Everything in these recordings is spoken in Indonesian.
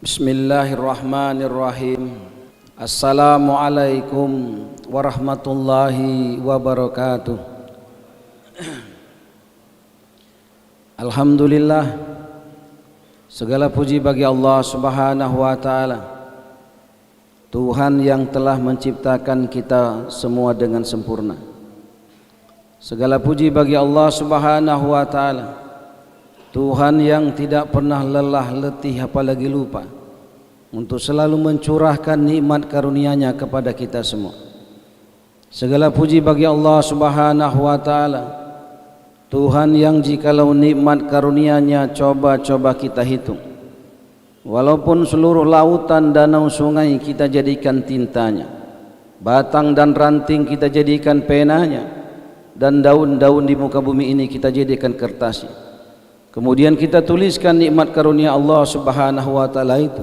Bismillahirrahmanirrahim. Assalamualaikum warahmatullahi wabarakatuh. Alhamdulillah, segala puji bagi Allah Subhanahu wa taala, Tuhan yang telah menciptakan kita semua dengan sempurna. Segala puji bagi Allah Subhanahu wa taala, Tuhan yang tidak pernah lelah, letih, apalagi lupa untuk selalu mencurahkan nikmat karunia-Nya kepada kita semua. Segala puji bagi Allah Subhanahu wa taala, Tuhan yang jikalau nikmat karunia-Nya coba-coba kita hitung, walaupun seluruh lautan, danau, sungai kita jadikan tintanya, batang dan ranting kita jadikan penanya, dan daun-daun di muka bumi ini kita jadikan kertasnya. Kemudian kita tuliskan nikmat karunia Allah Subhanahu wa taala itu,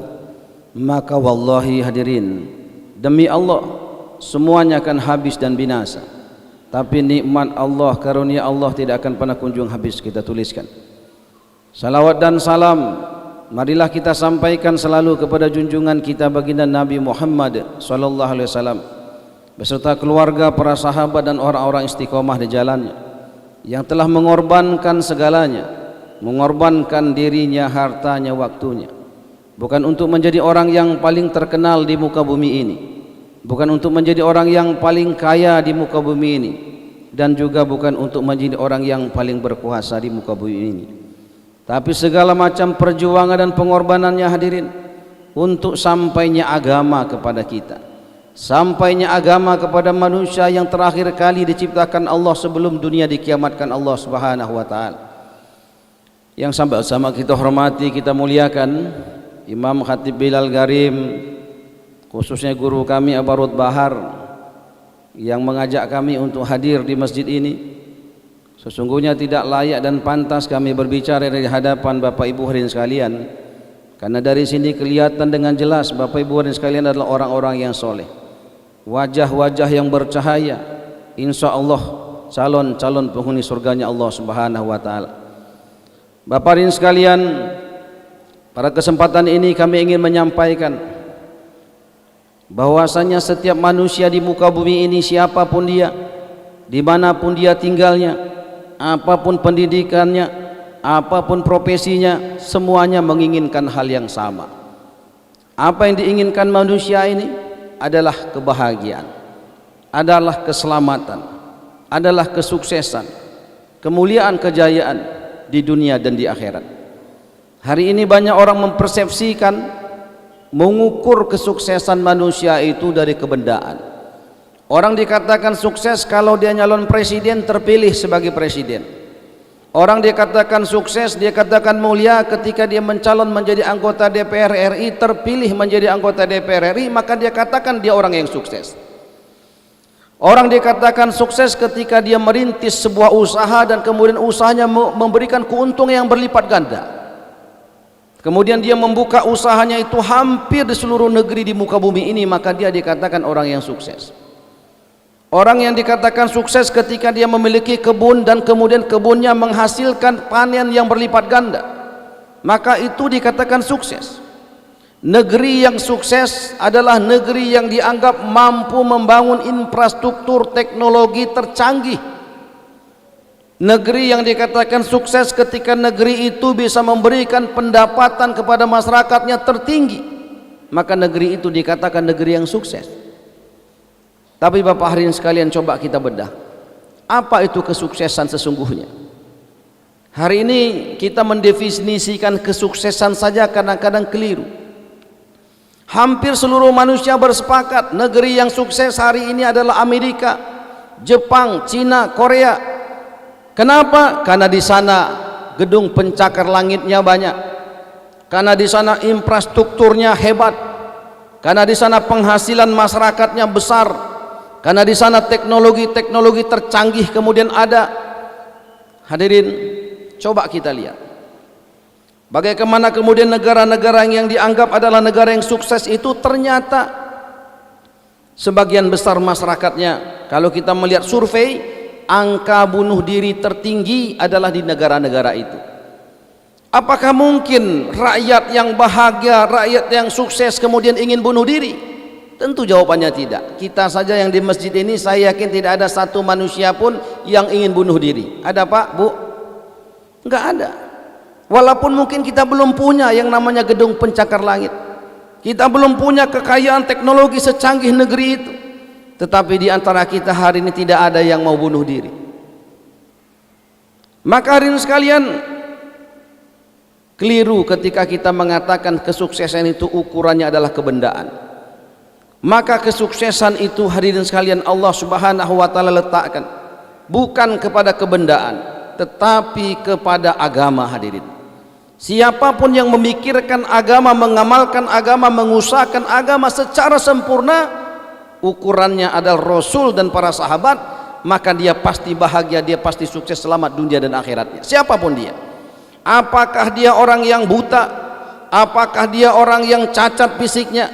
maka wallahi hadirin, demi Allah semuanya akan habis dan binasa. Tapi nikmat Allah, karunia Allah tidak akan pernah kunjung habis kita tuliskan. Salawat dan salam marilah kita sampaikan selalu kepada junjungan kita baginda Nabi Muhammad sallallahu alaihi wasallam beserta keluarga, para sahabat dan orang-orang istiqomah di jalannya, yang telah mengorbankan segalanya, mengorbankan dirinya, hartanya, waktunya, bukan untuk menjadi orang yang paling terkenal di muka bumi ini, bukan untuk menjadi orang yang paling kaya di muka bumi ini, dan juga bukan untuk menjadi orang yang paling berkuasa di muka bumi ini, tapi segala macam perjuangan dan pengorbanannya hadirin untuk sampainya agama kepada kita, sampainya agama kepada manusia yang terakhir kali diciptakan Allah sebelum dunia dikiamatkan Allah Subhanahu wa taala. Yang sama kita hormati, kita muliakan Imam Khatib Bilal Garim, khususnya guru kami Abarut Bahar yang mengajak kami untuk hadir di masjid ini. Sesungguhnya tidak layak dan pantas kami berbicara di hadapan Bapak Ibu hadirin sekalian, karena dari sini kelihatan dengan jelas Bapak Ibu hadirin sekalian adalah orang-orang yang soleh, wajah-wajah yang bercahaya, insya Allah calon-calon penghuni surganya Allah Subhanahu wa taala. Bapak hadirin sekalian, pada kesempatan ini kami ingin menyampaikan bahwasanya setiap manusia di muka bumi ini, siapapun dia, dimanapun dia tinggalnya, apapun pendidikannya, apapun profesinya, semuanya menginginkan hal yang sama. Apa yang diinginkan manusia ini adalah kebahagiaan, adalah keselamatan, adalah kesuksesan, kemuliaan, kejayaan di dunia dan di akhirat. Hari ini banyak orang mempersepsikan, mengukur kesuksesan manusia itu dari kebendaan. Orang dikatakan sukses kalau dia nyalon presiden, terpilih sebagai presiden. Orang dikatakan sukses, dia katakan mulia ketika dia mencalon menjadi anggota DPR RI, terpilih menjadi anggota DPR RI, maka dia katakan dia orang yang sukses. Orang dikatakan sukses ketika dia merintis sebuah usaha dan kemudian usahanya memberikan keuntungan yang berlipat ganda. Kemudian dia membuka usahanya itu hampir di seluruh negeri di muka bumi ini, maka dia dikatakan orang yang sukses. Orang yang dikatakan sukses ketika dia memiliki kebun dan kemudian kebunnya menghasilkan panen yang berlipat ganda, maka itu dikatakan sukses. Negeri yang sukses adalah negeri yang dianggap mampu membangun infrastruktur teknologi tercanggih. Negeri yang dikatakan sukses ketika negeri itu bisa memberikan pendapatan kepada masyarakatnya tertinggi, maka negeri itu dikatakan negeri yang sukses. Tapi Bapak hadirin sekalian, coba kita bedah, apa itu kesuksesan sesungguhnya? Hari ini kita mendefinisikan kesuksesan saja kadang-kadang keliru. Hampir seluruh manusia bersepakat negeri yang sukses hari ini adalah Amerika, Jepang, Cina, Korea. Kenapa? Karena di sana gedung pencakar langitnya banyak, karena di sana infrastrukturnya hebat, karena di sana penghasilan masyarakatnya besar, karena di sana teknologi-teknologi tercanggih kemudian ada. Hadirin, coba kita lihat bagaimana kemudian negara-negara yang dianggap adalah negara yang sukses itu ternyata sebagian besar masyarakatnya, kalau kita melihat survei, angka bunuh diri tertinggi adalah di negara-negara itu. Apakah mungkin rakyat yang bahagia, rakyat yang sukses kemudian ingin bunuh diri? Tentu jawabannya tidak. Kita saja yang di masjid ini, saya yakin tidak ada satu manusia pun yang ingin bunuh diri. Ada Pak, Bu? Enggak ada. Walaupun mungkin kita belum punya yang namanya gedung pencakar langit, kita belum punya kekayaan teknologi secanggih negeri itu, tetapi di antara kita hari ini tidak ada yang mau bunuh diri. Maka hadirin sekalian, keliru ketika kita mengatakan kesuksesan itu ukurannya adalah kebendaan. Maka kesuksesan itu hadirin sekalian Allah Subhanahu wa taala letakkan bukan kepada kebendaan, tetapi kepada agama. Hadirin, siapapun yang memikirkan agama, mengamalkan agama, mengusahakan agama secara sempurna, ukurannya adalah Rasul dan para sahabat, maka dia pasti bahagia, dia pasti sukses, selamat dunia dan akhiratnya. Siapapun dia, apakah dia orang yang buta, apakah dia orang yang cacat fisiknya,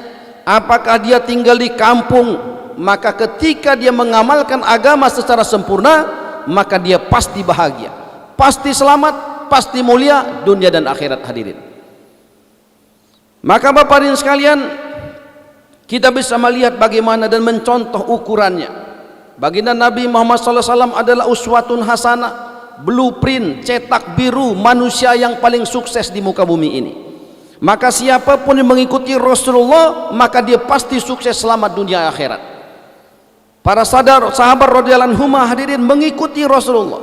apakah dia tinggal di kampung, maka ketika dia mengamalkan agama secara sempurna, maka dia pasti bahagia, pasti selamat, pasti mulia dunia dan akhirat. Hadirin, maka Bapak Hadirin sekalian, kita bisa melihat bagaimana dan mencontoh ukurannya. Baginda Nabi Muhammad SAW adalah uswatun hasanah, blueprint cetak biru manusia yang paling sukses di muka bumi ini. Maka siapapun yang mengikuti Rasulullah, maka dia pasti sukses, selamat dunia akhirat. Para sahabat radhiyallahu anhum hadirin mengikuti Rasulullah.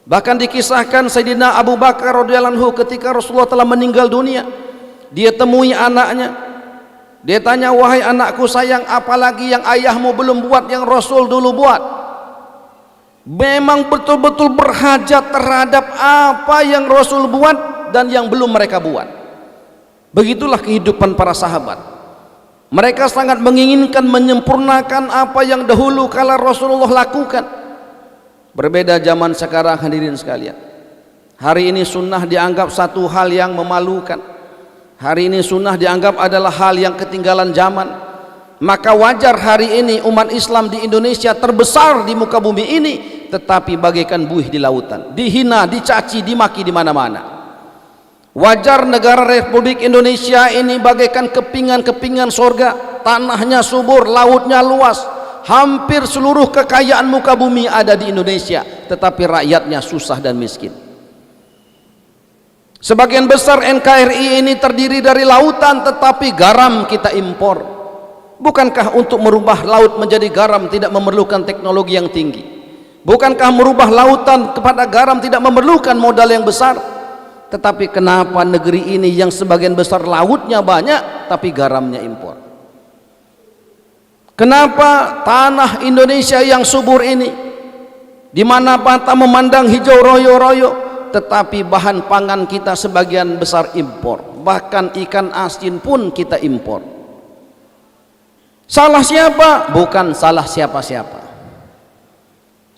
Bahkan dikisahkan Sayyidina Abu Bakar radhiyallahu anhu ketika Rasulullah telah meninggal dunia, dia temui anaknya, dia tanya, wahai anakku sayang, apalagi yang ayahmu belum buat yang Rasul dulu buat? Memang betul-betul berhajat terhadap apa yang Rasul buat dan yang belum mereka buat. Begitulah kehidupan para sahabat. Mereka sangat menginginkan menyempurnakan apa yang dahulu kala Rasulullah lakukan. Berbeda zaman sekarang hadirin sekalian. Hari ini sunnah dianggap satu hal yang memalukan. Hari ini sunnah dianggap adalah hal yang ketinggalan zaman. Maka wajar hari ini umat Islam di Indonesia terbesar di muka bumi ini, tetapi bagaikan buih di lautan, dihina, dicaci, dimaki di mana-mana. Wajar negara Republik Indonesia ini bagaikan kepingan-kepingan surga, tanahnya subur, lautnya luas, hampir seluruh kekayaan muka bumi ada di Indonesia, tetapi rakyatnya susah dan miskin. Sebagian besar NKRI ini terdiri dari lautan, tetapi garam kita impor. Bukankah untuk merubah laut menjadi garam tidak memerlukan teknologi yang tinggi? Bukankah merubah lautan kepada garam tidak memerlukan modal yang besar? Tetapi kenapa negeri ini yang sebagian besar lautnya banyak tapi garamnya impor? Kenapa tanah Indonesia yang subur ini, di mana mata memandang hijau royo-royo, tetapi bahan pangan kita sebagian besar impor, bahkan ikan asin pun kita impor? Salah siapa? Bukan salah siapa-siapa.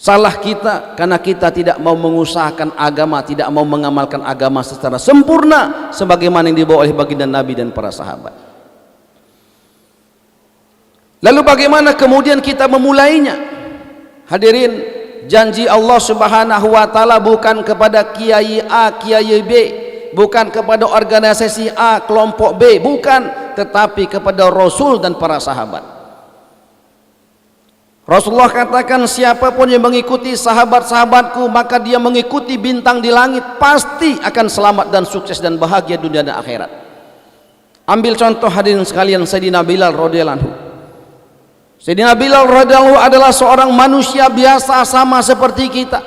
Salah kita karena kita tidak mau mengusahakan agama, tidak mau mengamalkan agama secara sempurna sebagaimana yang dibawa oleh baginda Nabi dan para sahabat. Lalu bagaimana kemudian kita memulainya? Hadirin, janji Allah Subhanahu wa taala bukan kepada kiai A, kiai B, bukan kepada organisasi A, kelompok B, bukan, tetapi kepada Rasul dan para sahabat. Rasulullah katakan, siapapun yang mengikuti sahabat-sahabatku, maka dia mengikuti bintang di langit, pasti akan selamat dan sukses dan bahagia dunia dan akhirat. Ambil contoh hadirin sekalian, Sayyidina Bilal radhiyallahu anhu. Sayyidina Bilal radhiyallahu adalah seorang manusia biasa sama seperti kita,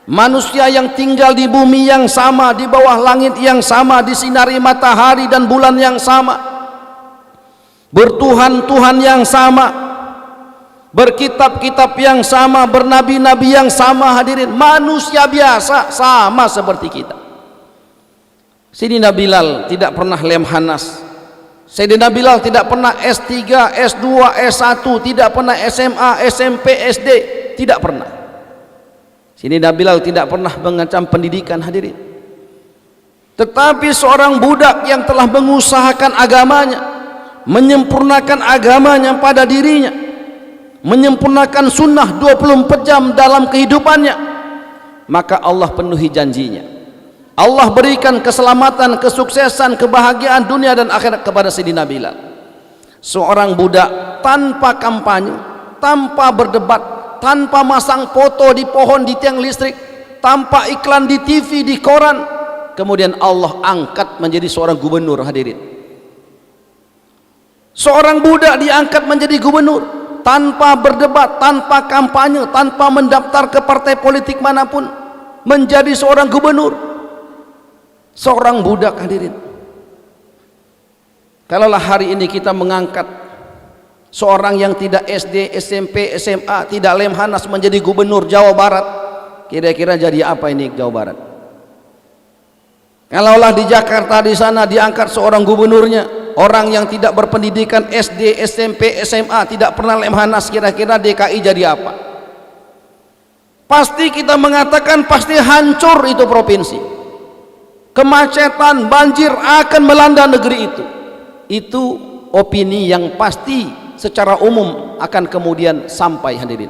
manusia yang tinggal di bumi yang sama, di bawah langit yang sama, disinari matahari dan bulan yang sama, bertuhan-tuhan yang sama, berkitab-kitab yang sama, bernabi-nabi yang sama. Hadirin, manusia biasa sama seperti kita. Sayyidina Bilal tidak pernah lemhanas. Sayyidina Bilal tidak pernah S3, S2, S1, tidak pernah SMA, SMP, SD, tidak pernah. Sayyidina Bilal tidak pernah mengancam pendidikan. Hadirin, tetapi seorang budak yang telah mengusahakan agamanya, menyempurnakan agamanya pada dirinya, menyempurnakan sunnah 24 jam dalam kehidupannya, maka Allah penuhi janjinya. Allah berikan keselamatan, kesuksesan, kebahagiaan dunia dan akhirat kepada Sayyidina Bilal. Seorang budak tanpa kampanye, tanpa berdebat, tanpa masang foto di pohon, di tiang listrik, tanpa iklan di TV, di koran, kemudian Allah angkat menjadi seorang gubernur. Hadirin, seorang budak diangkat menjadi gubernur tanpa berdebat, tanpa kampanye, tanpa mendaftar ke partai politik manapun, menjadi seorang gubernur. Seorang budak. Hadirin, kalaulah hari ini kita mengangkat seorang yang tidak SD, SMP, SMA, tidak lemhanas menjadi gubernur Jawa Barat, kira-kira jadi apa ini Jawa Barat? Kalaulah di Jakarta di sana diangkat seorang gubernurnya, orang yang tidak berpendidikan SD, SMP, SMA, tidak pernah lemhanas, kira-kira DKI jadi apa? Pasti kita mengatakan pasti hancur itu provinsi. Kemacetan, banjir akan melanda negeri itu. Itu opini yang pasti secara umum akan kemudian sampai. Hadirin,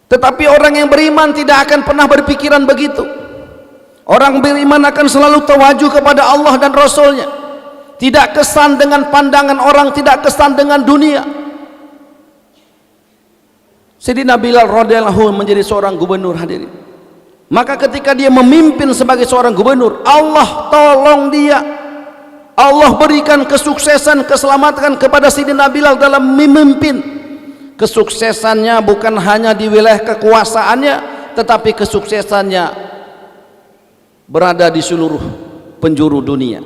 tetapi orang yang beriman tidak akan pernah berpikiran begitu. Orang beriman akan selalu tawajuh kepada Allah dan Rasulnya, tidak kesan dengan pandangan orang, tidak kesan dengan dunia. Sayyidina Bilal radhiyallahu menjadi seorang gubernur. Hadirin, maka ketika dia memimpin sebagai seorang gubernur, Allah tolong dia, Allah berikan kesuksesan, keselamatan kepada Sayyidina Bilal dalam memimpin. Kesuksesannya bukan hanya di wilayah kekuasaannya, tetapi kesuksesannya berada di seluruh penjuru dunia.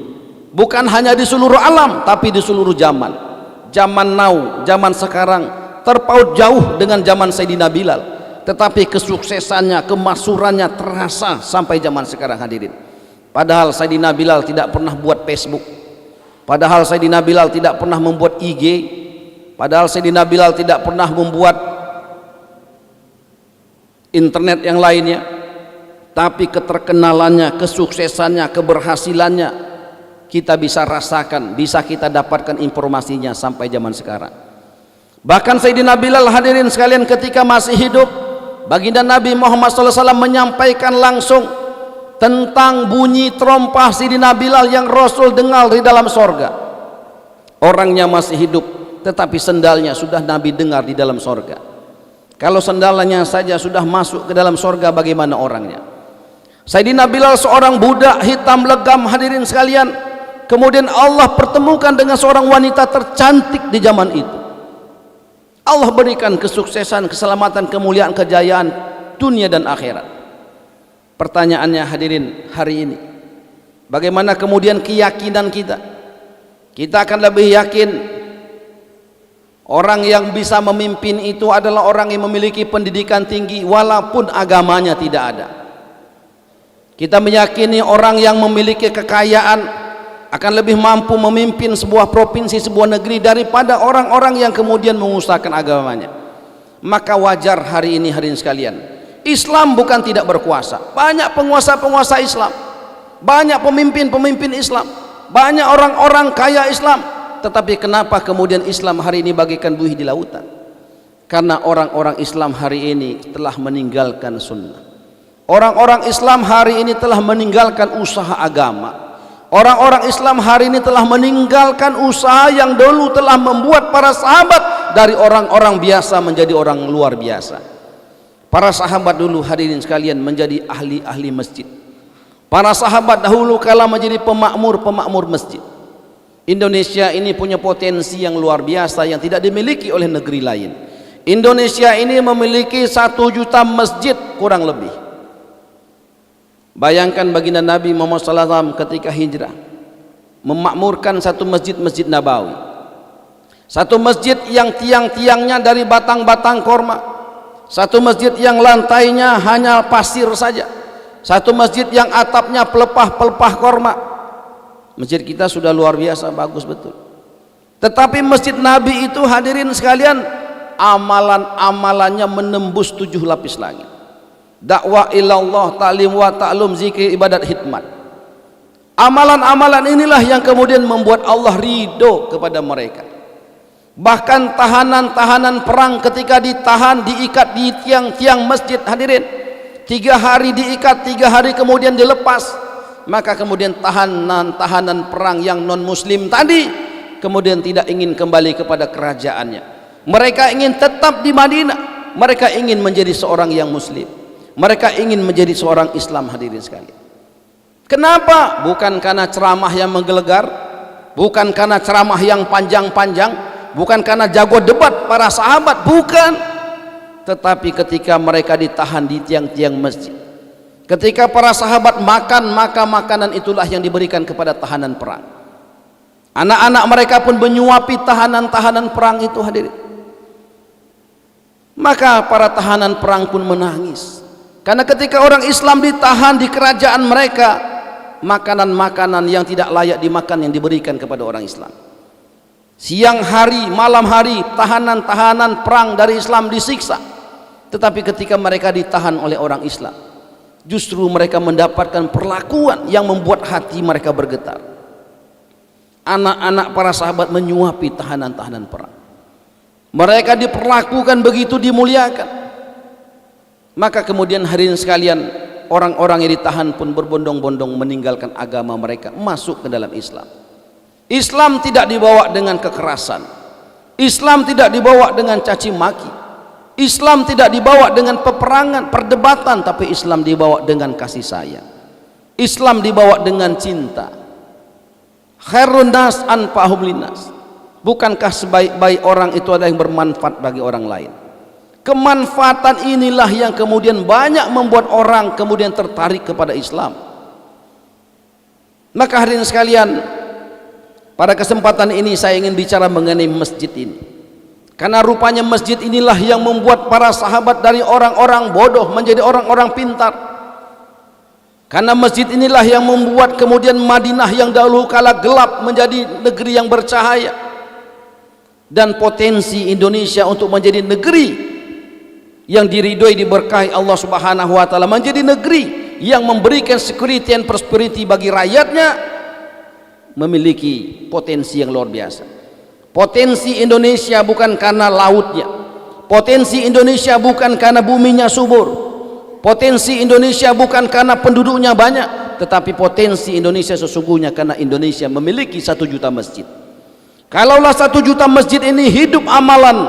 Bukan hanya di seluruh alam, tapi di seluruh zaman. Zaman now, zaman sekarang terpaut jauh dengan zaman Sayyidina Bilal, tetapi kesuksesannya, kemasyhurannya terasa sampai zaman sekarang. Hadirin, padahal Sayyidina Bilal tidak pernah buat Facebook, padahal Sayyidina Bilal tidak pernah membuat IG, padahal Sayyidina Bilal tidak pernah membuat internet yang lainnya, tapi keterkenalannya, kesuksesannya, keberhasilannya kita bisa rasakan, bisa kita dapatkan informasinya sampai zaman sekarang. Bahkan Sayyidina Bilal, hadirin sekalian, ketika masih hidup, baginda Nabi Muhammad SAW menyampaikan langsung tentang bunyi terompah Sayyidina Bilal yang Rasul dengar di dalam sorga. Orangnya masih hidup, tetapi sendalnya sudah Nabi dengar di dalam sorga. Kalau sendalnya saja sudah masuk ke dalam sorga, bagaimana orangnya? Sayyidina Bilal seorang budak hitam legam. Hadirin sekalian, kemudian Allah pertemukan dengan seorang wanita tercantik di zaman itu. Allah berikan kesuksesan, keselamatan, kemuliaan, kejayaan dunia dan akhirat. Pertanyaannya hadirin hari ini, bagaimana kemudian keyakinan kita? Kita akan lebih yakin orang yang bisa memimpin itu adalah orang yang memiliki pendidikan tinggi walaupun agamanya tidak ada. Kita meyakini orang yang memiliki kekayaan akan lebih mampu memimpin sebuah provinsi, sebuah negeri daripada orang-orang yang kemudian mengusahakan agamanya. Maka wajar hari ini hadirin sekalian, Islam bukan tidak berkuasa. Banyak penguasa-penguasa Islam, banyak pemimpin-pemimpin Islam, banyak orang-orang kaya Islam. Tetapi kenapa kemudian Islam hari ini bagaikan buih di lautan? Karena orang-orang Islam hari ini telah meninggalkan sunnah. Orang-orang Islam hari ini telah meninggalkan usaha agama. Orang-orang Islam hari ini telah meninggalkan usaha yang dulu telah membuat para sahabat dari orang-orang biasa menjadi orang luar biasa. Para sahabat dulu hadirin sekalian menjadi ahli-ahli masjid. Para sahabat dahulu kala menjadi pemakmur-pemakmur masjid. Indonesia ini punya potensi yang luar biasa yang tidak dimiliki oleh negeri lain. Indonesia ini memiliki 1 juta masjid kurang lebih. Bayangkan baginda Nabi Muhammad SAW ketika hijrah memakmurkan satu masjid Nabawi, satu masjid yang tiang-tiangnya dari batang-batang korma, satu masjid yang lantainya hanya pasir saja, satu masjid yang atapnya pelepah-pelepah korma. Masjid kita sudah luar biasa bagus betul, tetapi masjid Nabi itu hadirin sekalian, amalan-amalannya menembus 7 lapis langit. Dakwah ilallah, ta'lim wa ta'lum, zikir, ibadat, hikmat. Amalan-amalan inilah yang kemudian membuat Allah ridho kepada mereka. Bahkan tahanan-tahanan perang ketika ditahan, diikat di tiang-tiang masjid hadirin, 3 hari diikat, 3 hari kemudian dilepas. Maka kemudian tahanan perang yang non muslim tadi kemudian tidak ingin kembali kepada kerajaannya. Mereka ingin tetap di Madinah, mereka ingin menjadi seorang yang muslim, mereka ingin menjadi seorang Islam. Hadirin sekalian, kenapa? Bukan karena ceramah yang menggelegar, bukan karena ceramah yang panjang-panjang, bukan karena jago debat para sahabat, bukan. Tetapi ketika mereka ditahan di tiang-tiang masjid, ketika para sahabat makan, maka makanan itulah yang diberikan kepada tahanan perang. Anak-anak mereka pun menyuapi tahanan-tahanan perang itu, hadirin. Maka para tahanan perang pun menangis, karena ketika orang Islam ditahan di kerajaan mereka, makanan-makanan yang tidak layak dimakan yang diberikan kepada orang Islam. Siang hari, malam hari, tahanan-tahanan perang dari Islam disiksa. Tetapi ketika mereka ditahan oleh orang Islam, justru mereka mendapatkan perlakuan yang membuat hati mereka bergetar. Anak-anak para sahabat menyuapi tahanan-tahanan perang. Mereka diperlakukan begitu dimuliakan. Maka kemudian hadirin sekalian, orang-orang yang ditahan pun berbondong-bondong meninggalkan agama mereka, masuk ke dalam Islam. Islam tidak dibawa dengan kekerasan, Islam tidak dibawa dengan caci maki, Islam tidak dibawa dengan peperangan, perdebatan, tapi Islam dibawa dengan kasih sayang. Islam dibawa dengan cinta. Khairun nas anfa'uhum linnas. Bukankah sebaik-baik orang itu adalah yang bermanfaat bagi orang lain? Kemanfaatan inilah yang kemudian banyak membuat orang kemudian tertarik kepada Islam. Maka hadirin sekalian, pada kesempatan ini saya ingin bicara mengenai masjid ini, karena rupanya masjid inilah yang membuat para sahabat dari orang-orang bodoh menjadi orang-orang pintar. Karena masjid inilah yang membuat kemudian Madinah yang dahulu kala gelap menjadi negeri yang bercahaya. Dan potensi Indonesia untuk menjadi negeri yang diridhoi, diberkahi Allah Subhanahu wa taala, menjadi negeri yang memberikan security and prosperity bagi rakyatnya, memiliki potensi yang luar biasa. Potensi Indonesia bukan karena lautnya, potensi Indonesia bukan karena buminya subur, potensi Indonesia bukan karena penduduknya banyak, tetapi potensi Indonesia sesungguhnya karena Indonesia memiliki 1 juta masjid. Kalaulah 1 juta masjid ini hidup amalan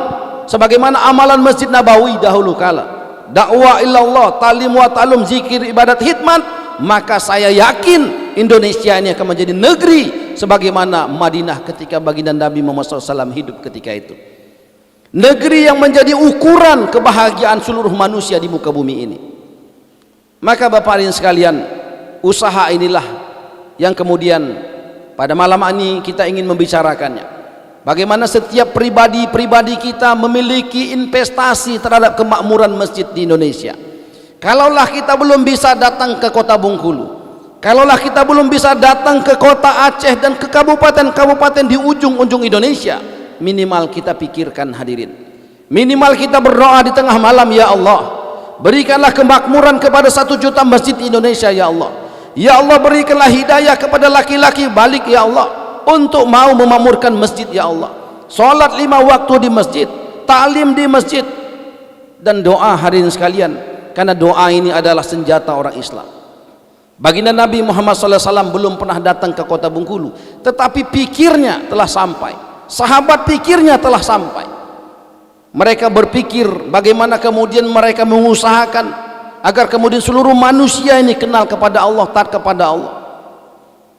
sebagaimana amalan Masjid Nabawi dahulu kala, dakwah illallah, talim wa ta'lum, zikir, ibadat, khidmat, maka saya yakin Indonesia ini akan menjadi negeri sebagaimana Madinah ketika baginda Nabi Muhammad SAW hidup ketika itu. Negeri yang menjadi ukuran kebahagiaan seluruh manusia di muka bumi ini. Maka Bapak ibu sekalian, usaha inilah yang kemudian pada malam ini kita ingin membicarakannya. Bagaimana setiap pribadi-pribadi kita memiliki investasi terhadap kemakmuran masjid di Indonesia. Kalaulah kita belum bisa datang ke kota Bengkulu, kalaulah kita belum bisa datang ke kota Aceh dan ke kabupaten-kabupaten di ujung-ujung Indonesia, minimal kita pikirkan hadirin, minimal kita berdoa di tengah malam, ya Allah, berikanlah kemakmuran kepada 1 juta masjid di Indonesia, ya Allah. Ya Allah, berikanlah hidayah kepada laki-laki balik, ya Allah, untuk mau memakmurkan masjid, ya Allah. Salat 5 waktu di masjid, ta'lim di masjid, dan doa hadirin sekalian, karena doa ini adalah senjata orang Islam. Baginda Nabi Muhammad SAW belum pernah datang ke kota Bengkulu, tetapi pikirnya telah sampai, sahabat pikirnya telah sampai. Mereka berpikir bagaimana kemudian mereka mengusahakan agar kemudian seluruh manusia ini kenal kepada Allah, taat kepada Allah.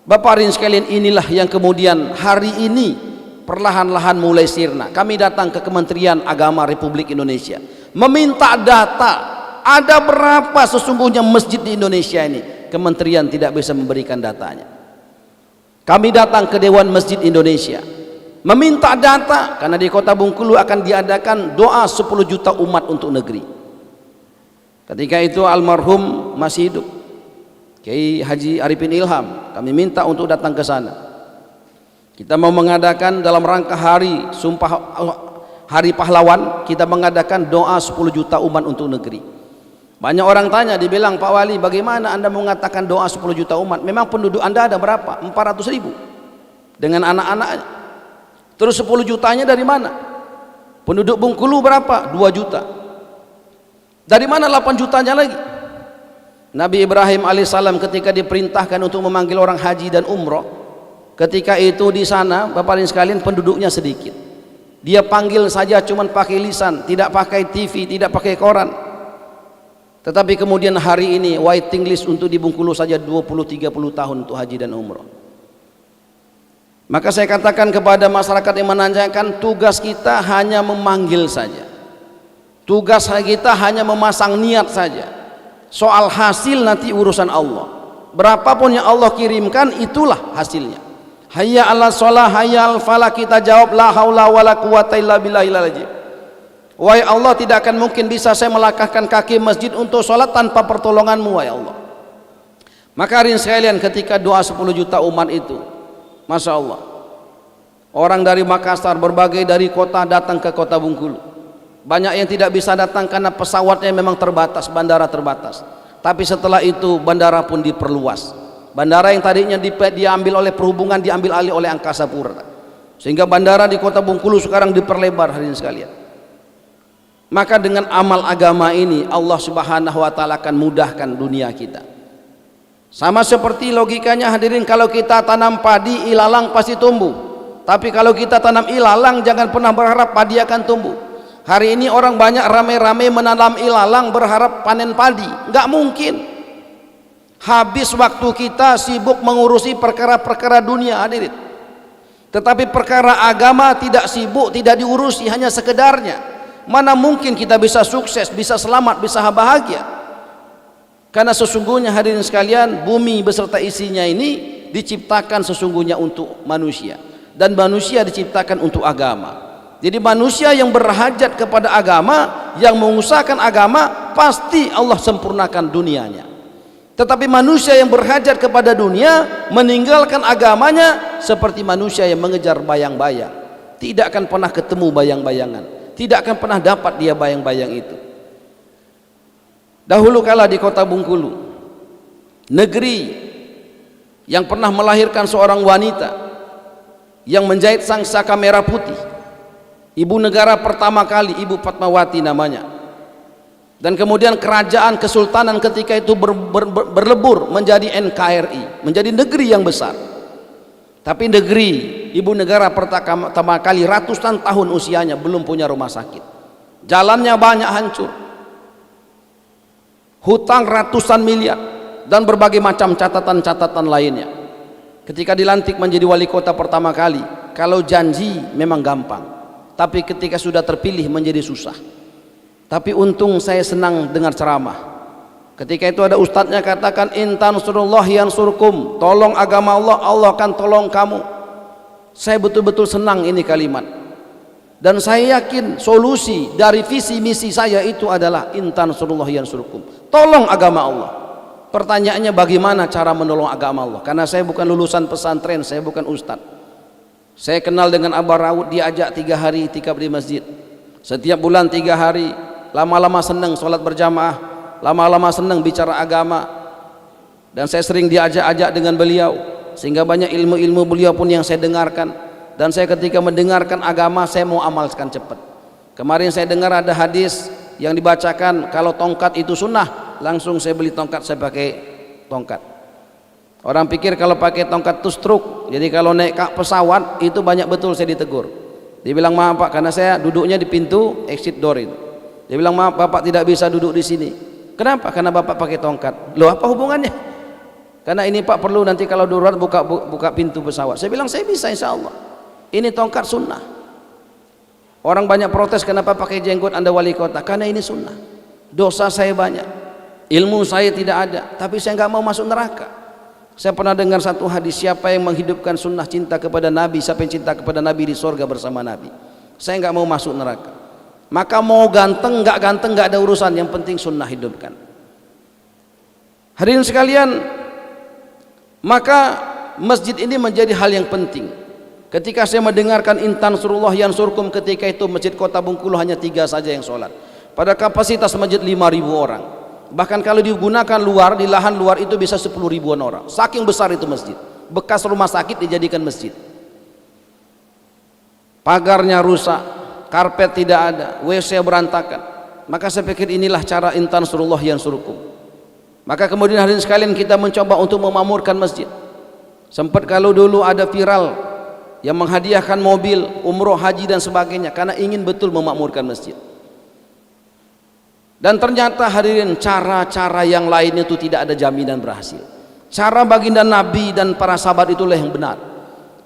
Bapak ibu sekalian, inilah yang kemudian hari ini perlahan-lahan mulai sirna. Kami datang ke Kementerian Agama Republik Indonesia meminta data, ada berapa sesungguhnya masjid di Indonesia ini. Kementerian tidak bisa memberikan datanya. Kami datang ke Dewan Masjid Indonesia meminta data, karena di kota Bengkulu akan diadakan doa 10 juta umat untuk negeri. Ketika itu almarhum masih hidup, Kiai Haji Arifin Ilham, kami minta untuk datang ke sana. Kita mau mengadakan dalam rangka hari Sumpah Hari Pahlawan, kita mengadakan doa 10 juta umat untuk negeri. Banyak orang tanya, dibilang, Pak Wali, bagaimana Anda mengatakan doa 10 juta umat? Memang penduduk Anda ada berapa? 400 ribu dengan anak-anaknya. Terus 10 jutanya dari mana? Penduduk Bengkulu berapa? 2 juta. Dari mana 8 jutanya lagi? Nabi Ibrahim alaihissalam ketika diperintahkan untuk memanggil orang haji dan umroh, ketika itu di sana Bapak dan sekalian penduduknya sedikit. Dia panggil saja cuman pakai lisan, tidak pakai TV, tidak pakai koran. Tetapi kemudian hari ini waiting list untuk di Bengkulu saja 20-30 tahun untuk haji dan umroh. Maka saya katakan kepada masyarakat yang menanyakan, tugas kita hanya memanggil saja. Tugas kita hanya memasang niat saja. Soal hasil nanti urusan Allah. Berapapun yang Allah kirimkan itulah hasilnya. Hayya 'alas shalah, hayya 'alal falah, kita jawab la haula wala quwata illa billahil azim. Wahai Allah, tidak akan mungkin bisa saya melangkahkan kaki masjid untuk sholat tanpa pertolonganmu wahai Allah. Maka hadirin sekalian, ketika doa 10 juta umat itu, Masya Allah, orang dari Makassar, berbagai dari kota datang ke kota Bengkulu. Banyak yang tidak bisa datang karena pesawatnya memang terbatas, bandara terbatas. Tapi setelah itu bandara pun diperluas. Bandara yang tadinya diambil oleh perhubungan diambil alih oleh Angkasa Pura, sehingga bandara di kota Bengkulu sekarang diperlebar hadirin sekalian. Maka dengan amal agama ini Allah Subhanahu wa taala akan mudahkan dunia kita. Sama seperti logikanya hadirin, kalau kita tanam padi ilalang pasti tumbuh. Tapi kalau kita tanam ilalang jangan pernah berharap padi akan tumbuh. Hari ini orang banyak ramai-ramai menanam ilalang berharap panen padi, nggak mungkin. Habis waktu kita sibuk mengurusi perkara-perkara dunia hadirin. Tetapi perkara agama tidak sibuk, tidak diurusi, hanya sekedarnya. Mana mungkin kita bisa sukses, bisa selamat, bisa bahagia? Karena sesungguhnya hadirin sekalian, bumi beserta isinya ini diciptakan sesungguhnya untuk manusia, dan manusia diciptakan untuk agama. Jadi manusia yang berhajat kepada agama, yang mengusahakan agama, pasti Allah sempurnakan dunianya. Tetapi manusia yang berhajat kepada dunia, meninggalkan agamanya, seperti manusia yang mengejar bayang-bayang, tidak akan pernah ketemu bayang-bayangan, tidak akan pernah dapat dia bayang-bayang itu. Dahulu kala di kota Bengkulu, negeri yang pernah melahirkan seorang wanita yang menjahit sangsaka merah putih, ibu negara pertama kali, Ibu Fatmawati namanya. Dan kemudian kerajaan kesultanan ketika itu berlebur menjadi NKRI, menjadi negeri yang besar. Tapi negeri ibu negara pertama kali ratusan tahun usianya belum punya rumah sakit. Jalannya banyak hancur, hutang ratusan miliar, dan berbagai macam catatan-catatan lainnya. Ketika dilantik menjadi wali kota pertama kali, kalau janji memang gampang, tapi ketika sudah terpilih menjadi susah. Tapi untung saya senang dengar ceramah. Ketika itu ada ustadznya katakan, intan surullah yansurkum, tolong agama Allah, Allah akan tolong kamu. Saya betul-betul senang ini kalimat. Dan saya yakin solusi dari visi misi saya itu adalah intan surullah yansurkum, tolong agama Allah. Pertanyaannya bagaimana cara menolong agama Allah? Karena saya bukan lulusan pesantren, saya bukan ustadz. Saya kenal dengan Abah Raud, diajak 3 hari itikaf di masjid. Setiap bulan 3 hari. Lama-lama senang sholat berjamaah, lama-lama senang bicara agama, dan saya sering diajak-ajak dengan beliau, sehingga banyak ilmu-ilmu beliau pun yang saya dengarkan. Dan saya ketika mendengarkan agama, saya mau amalkan cepat. Kemarin saya dengar ada hadis yang dibacakan, kalau tongkat itu sunnah, langsung saya beli tongkat, saya pakai tongkat. Orang pikir kalau pakai tongkat itu stroke, jadi kalau naik pesawat itu banyak betul saya ditegur. Dia bilang, maaf Pak, karena saya duduknya di pintu exit door itu. Dia bilang, maaf Bapak tidak bisa duduk di sini. Kenapa? Karena Bapak pakai tongkat. Loh, apa hubungannya? Karena ini Pak perlu nanti kalau darurat buka pintu pesawat. Saya bilang, saya bisa insya Allah. Ini tongkat sunnah. Orang banyak protes, kenapa pakai jenggot Anda wali kota? Karena ini sunnah. Dosa saya banyak, ilmu saya tidak ada, tapi saya nggak mau masuk neraka. Saya pernah dengar satu hadis, siapa yang menghidupkan sunnah cinta kepada Nabi, siapa yang cinta kepada Nabi di surga bersama Nabi. Saya nggak mau masuk neraka. Maka mau ganteng nggak ada urusan, yang penting sunnah hidupkan. Hadirin sekalian, maka masjid ini menjadi hal yang penting. Ketika saya mendengarkan intan surullah yansurkum, ketika itu masjid kota Bengkulu hanya 3 saja yang sholat, pada kapasitas masjid 5.000 orang. Bahkan kalau digunakan luar, di lahan luar itu bisa 10 ribuan orang, saking besar itu masjid. Bekas rumah sakit dijadikan masjid. Pagarnya rusak, karpet tidak ada, WC berantakan. Maka saya pikir inilah cara intan surullah yansurkum. Maka kemudian hadirin sekalian kita mencoba untuk memakmurkan masjid. Sempat kalau dulu ada viral yang menghadiahkan mobil, umroh, haji dan sebagainya karena ingin betul memakmurkan masjid. Dan ternyata hadirin cara-cara yang lain itu tidak ada jaminan berhasil. Cara baginda Nabi dan para sahabat itulah yang benar.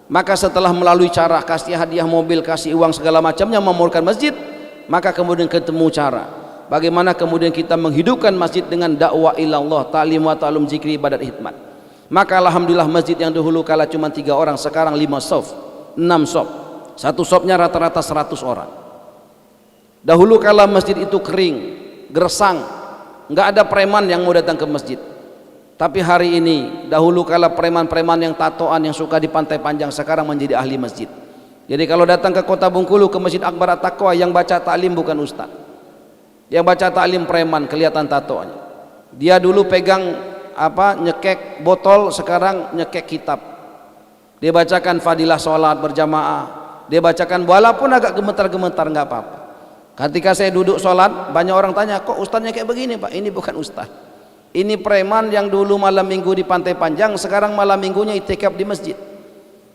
Maka setelah melalui cara kasih hadiah mobil, kasih uang segala macamnya memakmurkan masjid, maka kemudian ketemu cara bagaimana kemudian kita menghidupkan masjid dengan dakwah ilallah, ta'lim wa ta'lum, zikri, ibadat, hikmat. Maka alhamdulillah masjid yang dahulu kala cuma 3 orang sekarang 5 sof, 6 sof. Satu sofnya rata-rata 100 orang. Dahulu kala masjid itu kering, gersang, nggak ada preman yang mau datang ke masjid. Tapi hari ini, dahulu kala preman-preman yang tatoan yang suka di Pantai Panjang sekarang menjadi ahli masjid. Jadi kalau datang ke Kota Bengkulu ke Masjid Akbar At-Taqwa, yang baca taklim bukan ustaz, yang baca taklim preman, kelihatan tatoannya. Dia dulu pegang nyekek botol, sekarang nyekek kitab. Dia bacakan fadilah sholat berjamaah, dia bacakan walaupun agak gemetar-gemetar nggak apa-apa. Ketika saya duduk sholat, banyak orang tanya, kok ustaznya kayak begini pak? Ini bukan ustaz, ini preman yang dulu malam minggu di Pantai Panjang, sekarang malam minggunya itikaf di masjid.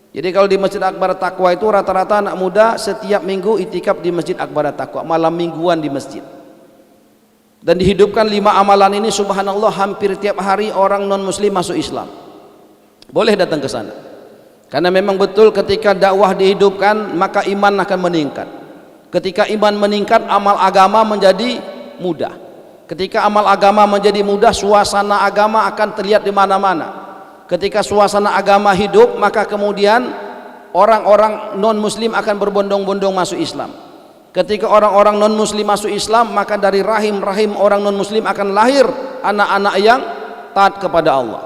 Jadi kalau di Masjid Akbar Taqwa itu rata-rata anak muda setiap minggu itikaf di Masjid Akbar Taqwa, malam mingguan di masjid. Dan dihidupkan 5 amalan ini, subhanallah, hampir tiap hari orang non muslim masuk Islam. Boleh datang ke sana. Karena memang betul ketika dakwah dihidupkan maka iman akan meningkat. Ketika iman meningkat, amal agama menjadi mudah. Ketika amal agama menjadi mudah, suasana agama akan terlihat di mana-mana. Ketika suasana agama hidup, maka kemudian orang-orang non-muslim akan berbondong-bondong masuk Islam. Ketika orang-orang non-muslim masuk Islam, maka dari rahim-rahim orang non-muslim akan lahir anak-anak yang taat kepada Allah.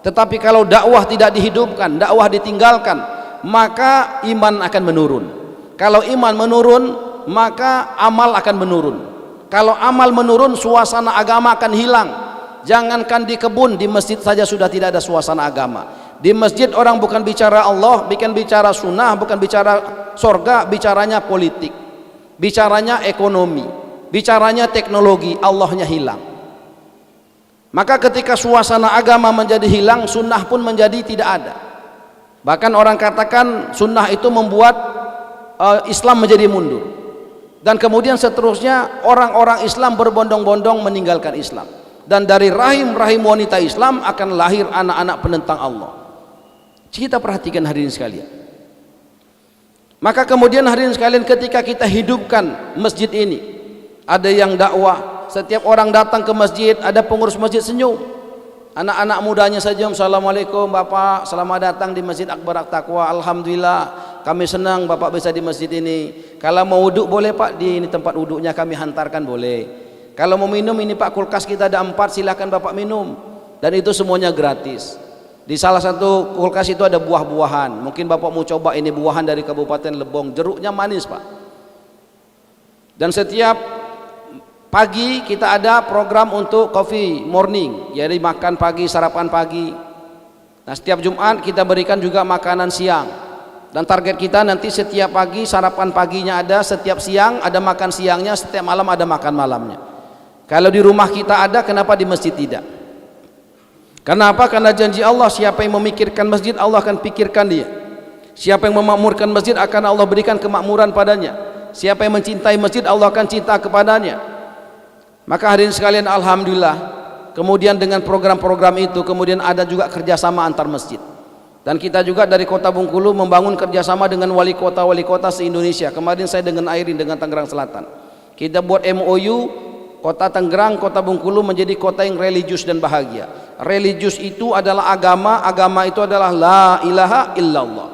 Tetapi kalau dakwah tidak dihidupkan, dakwah ditinggalkan, maka iman akan menurun. Kalau iman menurun, maka amal akan menurun. Kalau amal menurun, suasana agama akan hilang. Jangankan di kebun, di masjid saja sudah tidak ada suasana agama. Di masjid orang bukan bicara Allah, bukan bicara sunnah, bukan bicara sorga, bicaranya politik, bicaranya ekonomi, bicaranya teknologi, Allahnya hilang. Maka ketika suasana agama menjadi hilang, sunnah pun menjadi tidak ada. Bahkan orang katakan sunnah itu membuat Islam menjadi mundur. Dan kemudian seterusnya orang-orang Islam berbondong-bondong meninggalkan Islam. Dan dari rahim-rahim wanita Islam akan lahir anak-anak penentang Allah. Kita perhatikan hadirin sekalian. Maka kemudian hadirin sekalian, ketika kita hidupkan masjid ini, ada yang dakwah, setiap orang datang ke masjid, ada pengurus masjid senyum. Anak-anak mudanya senyum, assalamualaikum bapak, selamat datang di Masjid Akbar At-Taqwa, alhamdulillah kami senang bapak bisa di masjid ini. Kalau mau wuduk boleh pak, di ini tempat wuduknya kami hantarkan boleh. Kalau mau minum ini pak, kulkas kita ada 4, silakan bapak minum. Dan itu semuanya gratis. Di salah satu kulkas itu ada buah-buahan. Mungkin bapak mau coba, ini buahan dari Kabupaten Lebong, jeruknya manis pak. Dan setiap pagi kita ada program untuk coffee morning, jadi makan pagi, sarapan pagi. Nah setiap Jumat kita berikan juga makanan siang. Dan target kita nanti setiap pagi sarapan paginya ada, setiap siang ada makan siangnya, setiap malam ada makan malamnya. Kalau di rumah kita ada, kenapa di masjid tidak? Kenapa? Karena janji Allah, siapa yang memikirkan masjid, Allah akan pikirkan dia. Siapa yang memakmurkan masjid, akan Allah berikan kemakmuran padanya. Siapa yang mencintai masjid, Allah akan cinta kepadanya. Maka hadirin sekalian, alhamdulillah, kemudian dengan program-program itu kemudian ada juga kerjasama antar masjid. Dan kita juga dari Kota Bengkulu membangun kerjasama dengan wali kota se-Indonesia. Kemarin saya dengan Airin, dengan Tangerang Selatan, kita buat MOU, Kota Tangerang, Kota Bengkulu menjadi kota yang religius dan bahagia. Religius itu adalah agama, agama itu adalah la ilaha illallah.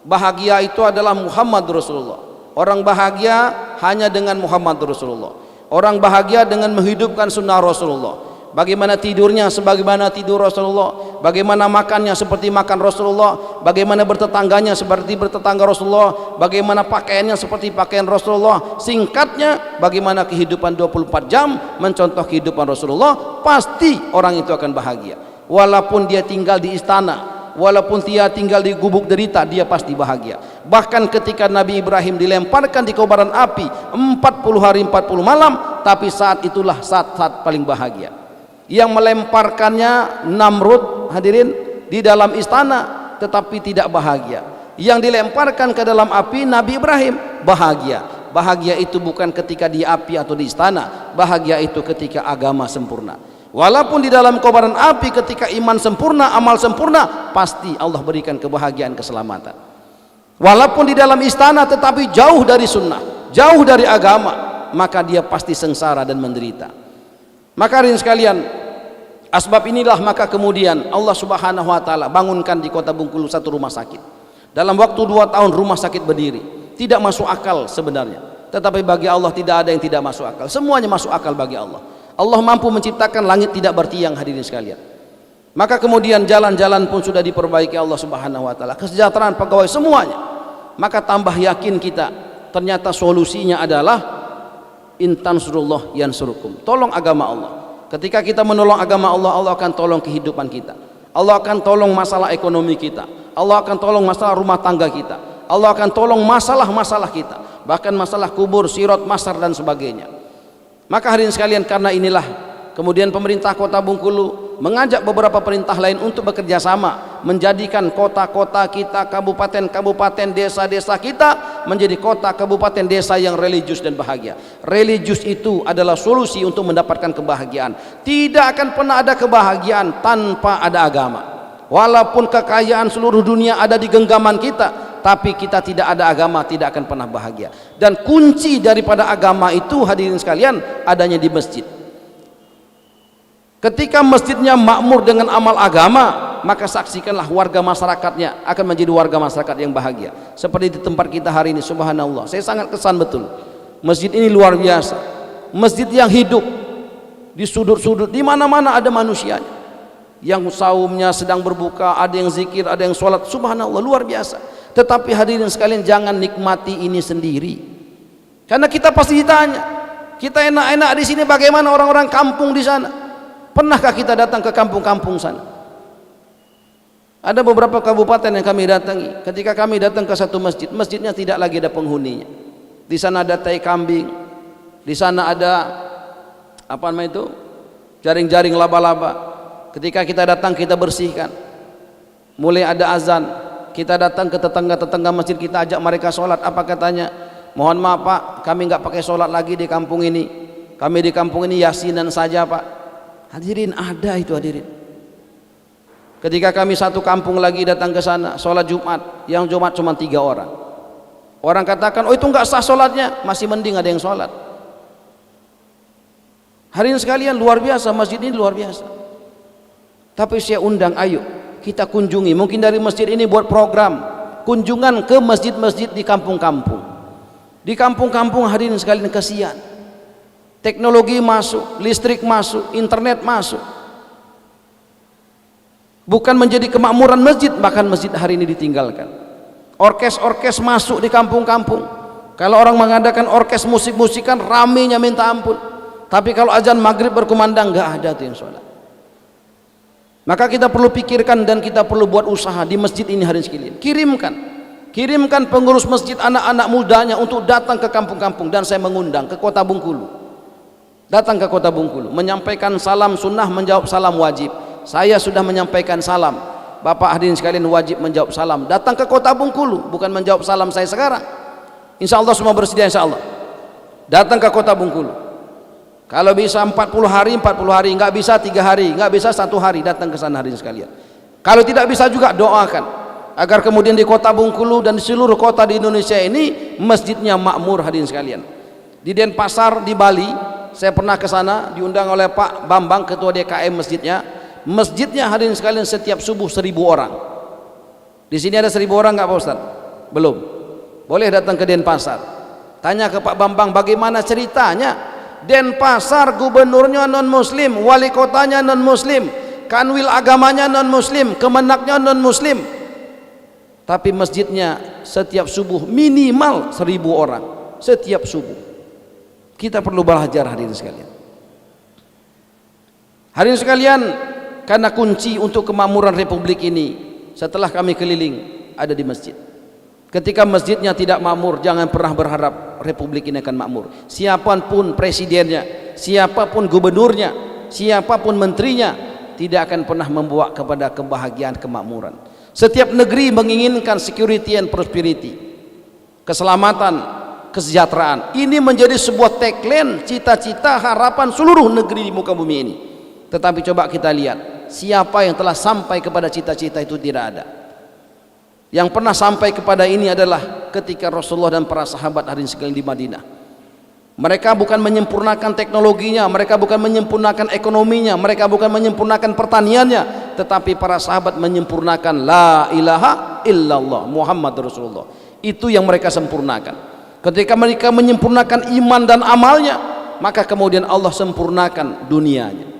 Bahagia itu adalah Muhammad Rasulullah. Orang bahagia hanya dengan Muhammad Rasulullah. Orang bahagia dengan menghidupkan sunnah Rasulullah. Bagaimana tidurnya sebagaimana tidur Rasulullah, bagaimana makannya seperti makan Rasulullah, bagaimana bertetangganya seperti bertetangga Rasulullah, bagaimana pakaiannya seperti pakaian Rasulullah. Singkatnya, bagaimana kehidupan 24 jam mencontoh kehidupan Rasulullah, pasti orang itu akan bahagia. Walaupun dia tinggal di istana, walaupun dia tinggal di gubuk derita, dia pasti bahagia. Bahkan ketika Nabi Ibrahim dilemparkan di kobaran api 40 hari 40 malam, tapi saat itulah saat paling bahagia. yang melemparkannya Namrud hadirin di dalam istana tetapi tidak bahagia. Yang dilemparkan ke dalam api Nabi Ibrahim bahagia. Bahagia itu bukan ketika di api atau di istana, bahagia itu ketika agama sempurna. Walaupun di dalam kobaran api ketika iman sempurna, amal sempurna, pasti Allah berikan kebahagiaan, keselamatan. Walaupun di dalam istana tetapi jauh dari sunnah, jauh dari agama, maka dia pasti sengsara dan menderita. Maka hadirin sekalian, asbab inilah maka kemudian Allah Subhanahu wa taala bangunkan di Kota Bengkulu satu rumah sakit. Dalam waktu 2 tahun rumah sakit berdiri. Tidak masuk akal sebenarnya, tetapi bagi Allah tidak ada yang tidak masuk akal. Semuanya masuk akal bagi Allah. Allah mampu menciptakan langit tidak bertiang hadirin sekalian. Maka kemudian jalan-jalan pun sudah diperbaiki Allah Subhanahu wa taala, kesejahteraan pegawai semuanya. Maka tambah yakin kita, ternyata solusinya adalah in tansurullah yansurukum. Tolong agama Allah. Ketika kita menolong agama Allah, Allah akan tolong kehidupan kita. Allah akan tolong masalah ekonomi kita. Allah akan tolong masalah rumah tangga kita. Allah akan tolong masalah-masalah kita, bahkan masalah kubur, sirat, mahsyar dan sebagainya. Maka hadirin sekalian, karena inilah kemudian pemerintah Kota Bengkulu mengajak beberapa perintah lain untuk bekerja sama menjadikan kota-kota kita, kabupaten-kabupaten, desa-desa kita menjadi kota, kabupaten, desa yang religius dan bahagia. Religius itu adalah solusi untuk mendapatkan kebahagiaan. Tidak akan pernah ada kebahagiaan tanpa ada agama. Walaupun kekayaan seluruh dunia ada di genggaman kita, tapi kita tidak ada agama, tidak akan pernah bahagia. Dan kunci daripada agama itu hadirin sekalian adanya di masjid. Ketika masjidnya makmur dengan amal agama, maka saksikanlah warga masyarakatnya akan menjadi warga masyarakat yang bahagia. Seperti di tempat kita hari ini, subhanallah, saya sangat kesan betul. Masjid ini luar biasa, masjid yang hidup. Di sudut-sudut, di mana-mana ada manusianya. Yang saumnya sedang berbuka, ada yang zikir, ada yang sholat, subhanallah, luar biasa. Tetapi hadirin sekalian, jangan nikmati ini sendiri, karena kita pasti ditanya. Kita enak-enak di sini, bagaimana orang-orang kampung di sana? Pernahkah kita datang ke kampung-kampung sana? Ada beberapa kabupaten yang kami datangi. Ketika kami datang ke satu masjid, masjidnya tidak lagi ada penghuninya. Di sana ada tai kambing, di sana ada apa namanya itu, jaring-jaring laba-laba. Ketika kita datang, kita bersihkan. Mulai ada azan, kita datang ke tetangga-tetangga masjid, kita ajak mereka sholat. Apa katanya? Mohon maaf Pak, kami nggak pakai sholat lagi di kampung ini. Kami di kampung ini yasinan saja Pak. Hadirin, ada itu hadirin. Ketika kami satu kampung lagi datang ke sana, sholat Jumat, yang Jumat cuma 3 orang. Orang katakan, oh itu nggak sah sholatnya, masih mending ada yang sholat. Hadirin sekalian, luar biasa, masjid ini luar biasa. Tapi saya undang, ayo kita kunjungi. Mungkin dari masjid ini buat program kunjungan ke masjid-masjid di kampung-kampung. Di kampung-kampung hadirin sekalian, kasihan. Teknologi masuk, listrik masuk, internet masuk. Bukan menjadi kemakmuran masjid, bahkan masjid hari ini ditinggalkan. Orkes-orkes masuk di kampung-kampung. Kalau orang mengadakan orkes musik-musikan, ramenya minta ampun. Tapi kalau azan maghrib berkumandang, nggak ada tuh yang sholat. Maka kita perlu pikirkan dan kita perlu buat usaha di masjid ini hadirin sekalian. Kirimkan pengurus masjid, anak-anak mudanya untuk datang ke kampung-kampung. Dan saya mengundang ke Kota Bengkulu. Datang ke Kota Bengkulu, menyampaikan salam sunnah, menjawab salam wajib. Saya sudah menyampaikan salam, Bapak hadirin sekalian wajib menjawab salam. Datang ke Kota Bengkulu, bukan menjawab salam saya sekarang. Insya Allah semua bersedia, insya Allah. Datang ke Kota Bengkulu. Kalau bisa 40 hari, 40 hari, nggak bisa 3 hari, nggak bisa 1 hari, datang ke sana hadirin sekalian. Kalau tidak bisa juga doakan agar kemudian di Kota Bengkulu dan di seluruh kota di Indonesia ini masjidnya makmur hadirin sekalian. Di Denpasar di Bali, saya pernah ke sana diundang oleh Pak Bambang, ketua DKM masjidnya. Masjidnya hadirin sekalian setiap subuh 1000 orang. Di sini ada 1000 orang nggak Pak Ustaz? Belum. Boleh datang ke Denpasar. Tanya ke Pak Bambang bagaimana ceritanya. Denpasar gubernurnya non muslim, wali kotanya non muslim, kanwil agamanya non muslim, kemenaknya non muslim, tapi masjidnya setiap subuh minimal 1000 orang setiap subuh. Kita perlu belajar hadirin sekalian. Hadirin sekalian, karena kunci untuk kemakmuran republik ini setelah kami keliling ada di masjid. Ketika masjidnya tidak makmur, jangan pernah berharap republik ini akan makmur. Siapapun presidennya, siapapun gubernurnya, siapapun menterinya, tidak akan pernah membawa kepada kebahagiaan, kemakmuran. Setiap negeri menginginkan security and prosperity, keselamatan, kesejahteraan. Ini menjadi sebuah tagline, cita-cita, harapan seluruh negeri di muka bumi ini. Tetapi coba kita lihat, siapa yang telah sampai kepada cita-cita itu? Tidak ada. Yang pernah sampai kepada ini adalah ketika Rasulullah dan para sahabat hari sekalian di Madinah. Mereka bukan menyempurnakan teknologinya, mereka bukan menyempurnakan ekonominya, mereka bukan menyempurnakan pertaniannya, tetapi para sahabat menyempurnakan la ilaha illallah Muhammad Rasulullah. Itu yang mereka sempurnakan. Ketika mereka menyempurnakan iman dan amalnya, maka kemudian Allah sempurnakan dunianya.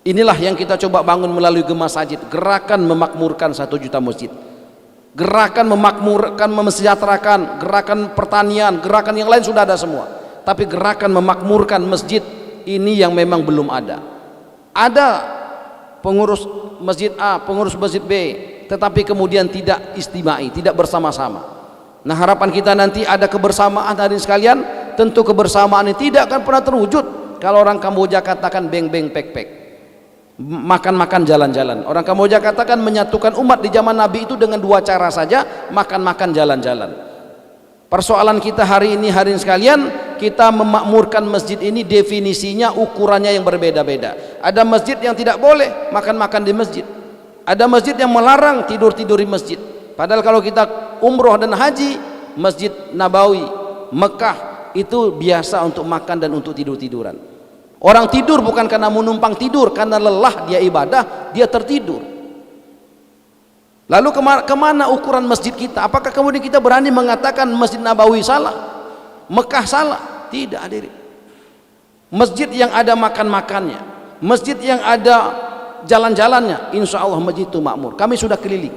Inilah yang kita coba bangun melalui Gema Sajid, gerakan memakmurkan 1 juta masjid, gerakan memakmurkan, mesejahterakan, gerakan pertanian, gerakan yang lain sudah ada semua. Tapi gerakan memakmurkan masjid ini yang memang belum ada. Ada pengurus masjid A, pengurus masjid B, tetapi kemudian tidak istimai, tidak bersama-sama. Nah, harapan kita nanti ada kebersamaan hadirin sekalian. Tentu kebersamaan ini tidak akan pernah terwujud kalau orang Kamboja katakan beng-beng pek-pek, makan-makan jalan-jalan. Orang Kamboja katakan menyatukan umat di zaman Nabi itu dengan 2 cara saja, makan-makan jalan-jalan. Persoalan kita hari ini hadirin sekalian, kita memakmurkan masjid ini definisinya, ukurannya yang berbeda-beda. Ada masjid yang tidak boleh makan-makan di masjid, ada masjid yang melarang tidur-tidur di masjid. Padahal kalau kita umroh dan haji, Masjid Nabawi Mekah itu biasa untuk makan dan untuk tidur-tiduran. Orang tidur bukan karena menumpang tidur, karena lelah dia ibadah, dia tertidur. Lalu kemana ukuran masjid kita? Apakah kemudian kita berani mengatakan Masjid Nabawi salah, Mekah salah? Tidak, hadirin. Masjid yang ada makan-makannya, masjid yang ada jalan-jalannya, insya Allah masjid itu makmur. Kami sudah keliling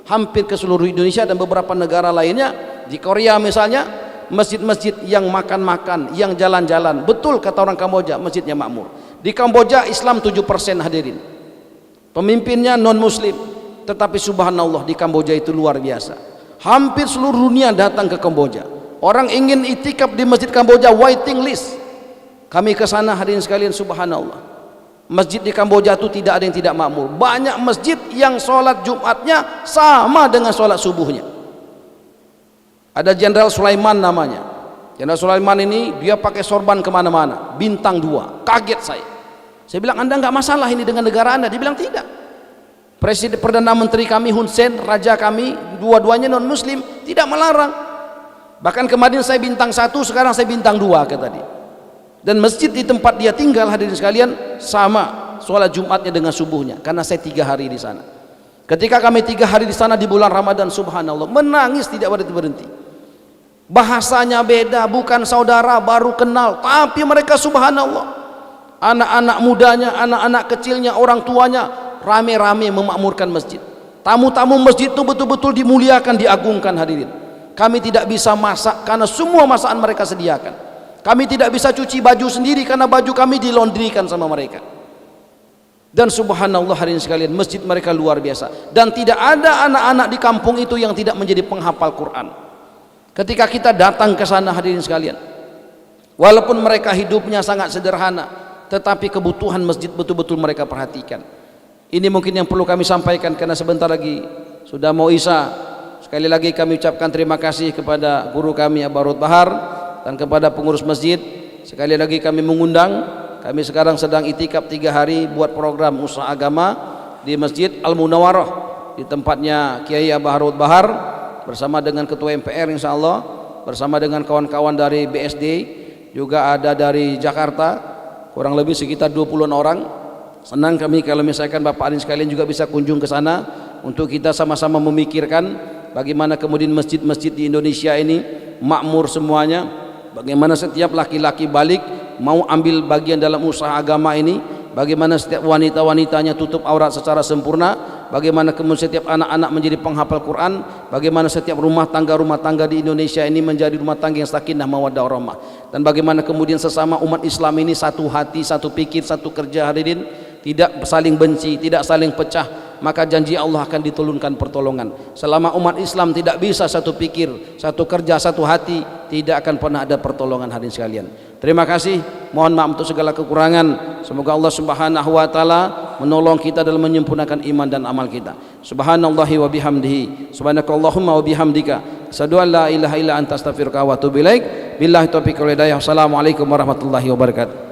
hampir ke seluruh Indonesia dan beberapa negara lainnya. Di Korea misalnya, masjid-masjid yang makan-makan, yang jalan-jalan, betul kata orang Kamboja, masjidnya makmur. Di Kamboja Islam 7% hadirin, pemimpinnya non muslim, tetapi subhanallah di Kamboja itu luar biasa. Hampir seluruh dunia datang ke Kamboja. Orang ingin itikaf di masjid Kamboja, waiting list. Kami ke sana hadirin sekalian, subhanallah. Masjid di Kamboja itu tidak ada yang tidak makmur. Banyak masjid yang sholat Jumatnya sama dengan sholat subuhnya. Ada Jenderal Sulaiman namanya. Jenderal Sulaiman ini dia pakai sorban kemana-mana, bintang 2. Kaget saya. Saya bilang, Anda nggak masalah ini dengan negara Anda? Dia bilang tidak. Presiden Perdana Menteri kami Hun Sen, raja kami, dua-duanya non muslim, tidak melarang. Bahkan kemarin saya bintang 1, sekarang saya bintang 2 kata dia. Dan masjid di tempat dia tinggal hadirin sekalian sama sholat Jumatnya dengan subuhnya, karena saya 3 hari di sana. Ketika kami 3 hari di sana di bulan Ramadan, subhanallah, menangis tidak berhenti-berhenti. Bahasanya beda, bukan saudara, baru kenal, tapi mereka subhanallah, anak-anak mudanya, anak-anak kecilnya, orang tuanya rame-rame memakmurkan masjid. Tamu-tamu masjid itu betul-betul dimuliakan, diagungkan hadirin. Kami tidak bisa masak karena semua masakan mereka sediakan. Kami tidak bisa cuci baju sendiri karena baju kami dilondrikan sama mereka. Dan subhanallah hadirin sekalian, masjid mereka luar biasa. Dan tidak ada anak-anak di kampung itu yang tidak menjadi penghafal Quran. Ketika kita datang ke sana hadirin sekalian, walaupun mereka hidupnya sangat sederhana, tetapi kebutuhan masjid betul-betul mereka perhatikan. Ini mungkin yang perlu kami sampaikan, karena sebentar lagi sudah mau Isya. Sekali lagi kami ucapkan terima kasih kepada guru kami Abarut Bahar dan kepada pengurus masjid. Sekali lagi kami mengundang, kami sekarang sedang itikaf 3 hari buat program usaha agama di Masjid Al-Munawarah, di tempatnya Kiai Abarut Bahar bersama dengan Ketua MPR insya Allah, bersama dengan kawan-kawan dari BSD, juga ada dari Jakarta, kurang lebih sekitar 20-an orang. Senang kami kalau misalkan Bapak Adin sekalian juga bisa kunjung ke sana untuk kita sama-sama memikirkan bagaimana kemudian masjid-masjid di Indonesia ini makmur semuanya, bagaimana setiap laki-laki balik mau ambil bagian dalam usaha agama ini, bagaimana setiap wanita-wanitanya tutup aurat secara sempurna, bagaimana kemudian setiap anak-anak menjadi penghafal Quran, bagaimana setiap rumah tangga di Indonesia ini menjadi rumah tangga yang sakinah mawaddah warahmah, dan bagaimana kemudian sesama umat Islam ini satu hati, satu pikir, satu kerja hadirin, tidak saling benci, tidak saling pecah, maka janji Allah akan diturunkan pertolongan. Selama umat Islam tidak bisa satu pikir, satu kerja, satu hati, tidak akan pernah ada pertolongan hadirin sekalian. Terima kasih. Mohon maaf untuk segala kekurangan. Semoga Allah Subhanahu wa taala menolong kita dalam menyempurnakan iman dan amal kita. Subhanallahi wa bihamdihi, subhanakallahumma wa bihamdika, asyhadu an la ilaha illa anta astaghfiruka wa atubu ilaik. Billahi taufiq wal hidayah. Assalamualaikum warahmatullahi wabarakatuh.